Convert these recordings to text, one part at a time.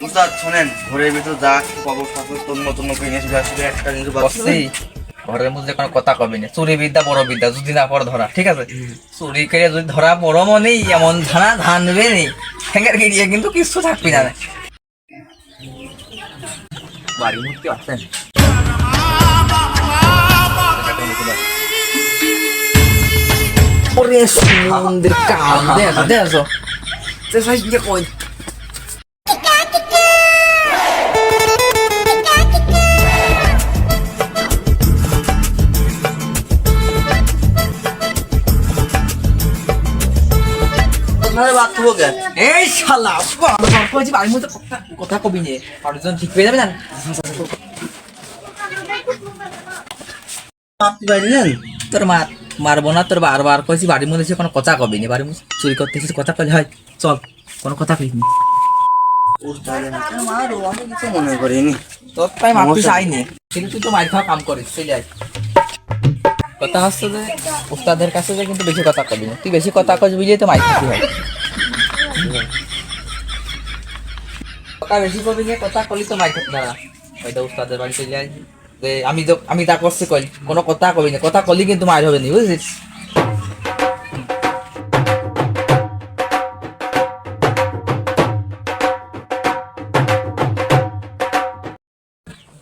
উস্তাদ শোনেন, ঘরের ভিতর যা পাবো সচেতন নতুন নতুন এনে চলে আসবে। একটা জিনিস বসছি ঘরের মধ্যে কোনো কথা কবি না, চুরি বিদ্যা বড় বিদ্যা, যদি না পড় ধরা, ঠিক আছে? চুরি করে যদি ধরা বড় মনেই এমন ধানা ধানবে নেই, ঠেঙ্গার গিয়ে কিন্তু কিছু থাকবি না। বাড়ির মূর্তি আছেন ওরে সুমন্দির কাম দেখো দেখো সে সাইজে কই এই শালা বাড়ির মধ্যে কথা কবি নিয়ে মানুষজন ঠিক পেয়ে যাবে না। তোর মারবো না, তোর বারবার কইছি বাড়ির মধ্যে কোনো কথা কবি নি, বাড়ির মধ্যে চুরি করতে কিছু কথা কইলে হয় চল, কোনো কথা কইনি। আমি কিছু মনে করিনি, তোর তাই মারতে চাইনি, কিন্তু তুই তো মার খাওয়া কাম করিস, চলে আয়। কথা হচ্ছে যে উস্তাদের কাছে যে কিন্তু বেশি কথা কবি না, তুই বেশি কথা কবি বুঝিয়ে তো মার খাতি হয়। কথা বেশি কবি না, কথা কলি তো মার খাতি না। ওইটা উস্তাদের বাড়ি চলে আয় যে আমি তা করছি কই, কোনো কথা কবি না, কথা কলি কিন্তু মার হবে না, বুঝছিস?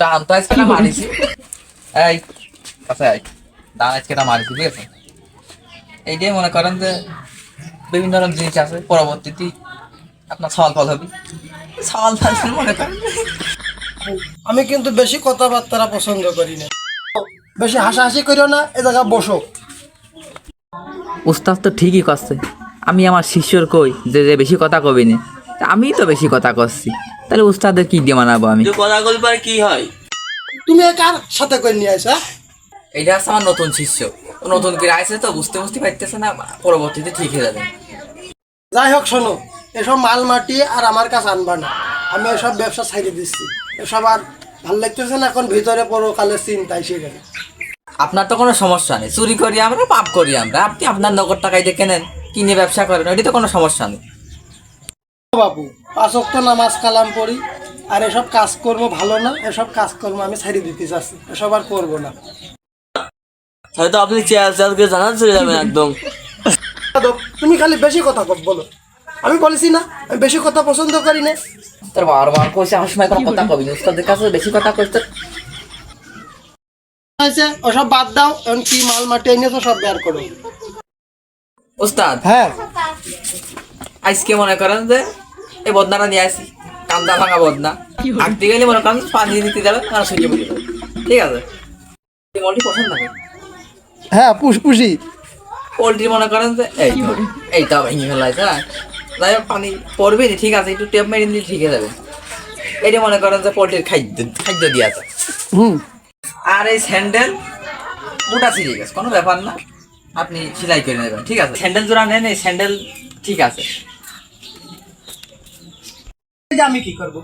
ডান তো আজকে মারিছি, এই কাছে আয়, ডান আজকে মারিছি, ঠিক আছে? এইটাই মনে করেন যে বিভিন্ন রকম জিনিস আছে, পরবর্তীতে আপনার সওয়াল ফল হবে, সওয়াল ফল মনে করেন। আমি কিন্তু বেশি কথাবার্তা পছন্দ করি না, বেশি হাসাহাসি করিও না, এ জায়গা বসো। উস্তাদ তো ঠিকই করছে, আমি আমার শিষ্যর কই যে যে বেশি কথা কবি না, আমি তো বেশি কথা করছি, তাহলে উস্তাদের কি দিয়ে মানাবো আমি? কথা বলবার কি হয়? তুমি কার সাথে করে নিয়ে আসা? এইটা হচ্ছে আমার নতুন শিষ্য, ও নতুন করে আইছে তো বুঝতে পারতেছে না, পরবর্তীতে ঠিক হয়ে যাবে। যাই হোক শোনো, এসব মাল মাটি আর আমার কাছে আনবা না, আমি এসব ব্যবসা ছাইড়ে দিচ্ছি, এসব আর ভাল লাগতেছে না, এখন ভিতরে পরকালের চিন্তা এসে গেছে। আপনার তো কোনো সমস্যা নেই, চুরি করি আমরা, পাপ করি আমরা, আপনি আপনার নগদ টাকায় দিয়ে কেনেন, কিনে ব্যবসা করেন, ওইটা তো কোনো সমস্যা নেই। বাবু 5 ওয়াক্ত নামাজ কালাম পড়ি, আর এসব কাজকর্ম ভালো না, এসব কাজকর্ম আমি ছাইড়ে দিতে চাচ্ছি, এসব আর করবো না। হয়তো আপনি চেয়ারকে জানান চলে যাবেন একদম। তুমি খালি বেশি কথা বলো, আমি বলেছি না আমি বেশি কথা পছন্দ করি না। তোর বারবার কইছে আমার সময় কোনো কথা কবি না, উস্তাদের কাছে বেশি কথা কইতে। ওসব বাদ দাও, এখন কি মাল মাটি এনেছো সব বের করো। উস্তাদ হ্যাঁ, আজকে মনে করেন যে এই বদনাটা নিয়ে আসি, কান্দা ভাঙা বদনা, আঁকতে গেলে মনে করেন পানি দিতে যাবেন আর শুয়ে পড়ে যাবেন, ঠিক আছে? পোল্ট্রি পছন্দ লাগে, হ্যাঁ পুষি। পোল্ট্রি মনে করেন যে এইটা ভেঙে ফেলাইছে, হ্যাঁ যাই হোক পানি পড়বে না, ঠিক আছে, একটু টেপ মেরে দিলে ঠিক হয়ে যাবে। এইটা মনে করেন যে পোল্ট্রির খাদ্য দিয়ে আছে। আর এই স্যান্ডেল মোটা ছিঁড়ে গেছে, কোনো ব্যাপার না, আপনি সেলাই করে নেবেন, ঠিক আছে? স্যান্ডেল জোড়া নেন, এই স্যান্ডেল ঠিক আছে। আমি কি করবো?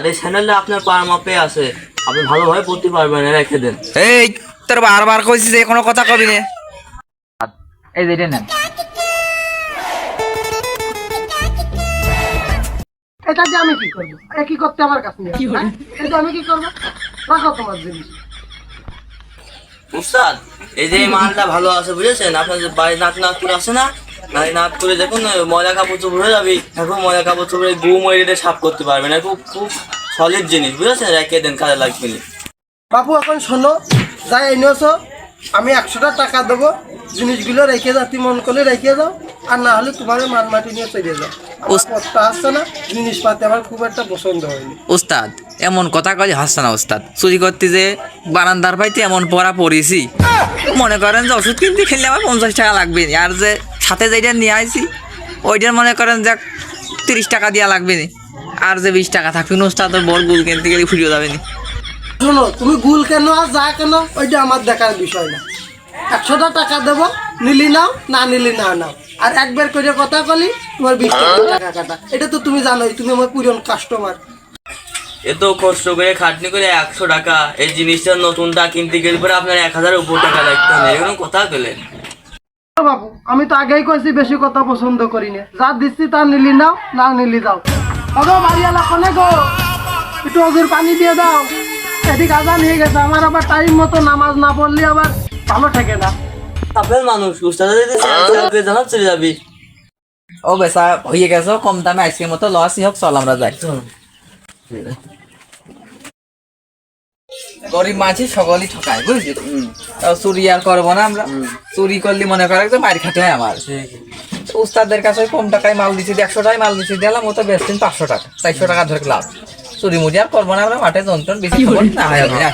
এই স্যান্ডেলটা আপনার পার মাপে আছে, আপনি ভালোভাবে পড়তে পারবেন, রেখে দেন। এই তোর বারবার কইছিস যে কোনো কথা কবি না, এই যে এটা নেন। এটা দিয়ে আমি কি করবো? কি করতে আমার কাছে নিয়ে আসো, হ্যাঁ? এটা আমি কি করবো? রাখো তোমার জিনিস। উস্তাদ এই যে এই মালটা ভালো আছে বুঝেছেন, আপনার যে বাড়ি নাত করে আছে না, নাত করে দেখুন ময়লা কাপড় চোপড় হয়ে যাবে, এখন ময়লা কাপড় চোপড়ে গু ময়ূরে সাফ করতে পারবেন, খুব খুব সলিড জিনিস বুঝেছেন, রেখে দেন, কাজে লাগবে না। বাবু এখন শোনো, যাই এনেছো আমি 100টা টাকা দেবো, জিনিসগুলো রেখে যাও, তুই মন করলে রেখে যাও, আর না হলে তোমার মাল মাটি নিয়ে চলে যাও। কষ্ট আসছে না, জিনিসপাতি আমার খুব একটা পছন্দ হয়নি। উস্তাদ এমন কথা কই হাসছে না, উস্তাদ চুরি করতে যে বারান্দার পাইতে এমন পড়া পড়েছি, মনে করেন যে ওষুধ কিনতে খেলে আমার 50 টাকা লাগবে না, আর যে সাথে যেটা নিয়ে আসি ওইটার মনে করেন যে 30 টাকা দেওয়া লাগবে না, আর যে 20 টাকা থাকবে না, উস্তাদ বড় গুল কিনতে গেলে ফুরিয়ে যাবে না। শোনো, তুমি গুল কেন আর যা কেন ওইটা আমার দেখার বিষয় না, 100টা টাকা দেবো, নিলি নাও, না নিলি না নাও, আর একবার করে কথা বলি তোমার 20 টাকা কাটা, এটা তো তুমি জানোই, তুমি আমার পুরনো কাস্টমার। এত কষ্ট করে খাটনি করে 100 টাকা এই জিনিসটা নতুনটা কিনতে গেলে পরে আপনার 1000 উপর টাকা লাগতে হবে, এরকম কথা বলেন। বাবু আমি তো আগেই কইছি বেশি কথা পছন্দ করি না, যা দিচ্ছি তা নিলি নাও, না নিলি যাও। ওগো বাড়িওয়ালা কোনে গো, একটু অজুর পানি দিয়ে দাও। এদিকে আজান হয়ে গেছে, আমার আবার টাইম মতো নামাজ না পড়লে আবার ভালো থাকে না। আপনার মানুষ উস্তাদের যদি জানাত চলে যাবি। ও বেচা হয়ে গেছে, কম দামে আইসক্রিম মতো লসই হোক, চল আমরা যাই। গরিব মাঝি সকলই ঠকায়, বুঝলি? তাও চুরি আর করবো না আমরা। চুরি করলে মনে করে যে মার খাতে হয় আমার। উস্তাদের কাছে ওই কম টাকায় মাল দিচ্ছি, 100 টাকায় মাল দিচ্ছি, দিলাম ও তো বেচছেন 500 টাকা, 400 টাকা ধরে লাভ। চুরি মুড়ি আর করবো না আমরা, মাঠে যন্ত্রণ বেশি খবর না হয় হবে না।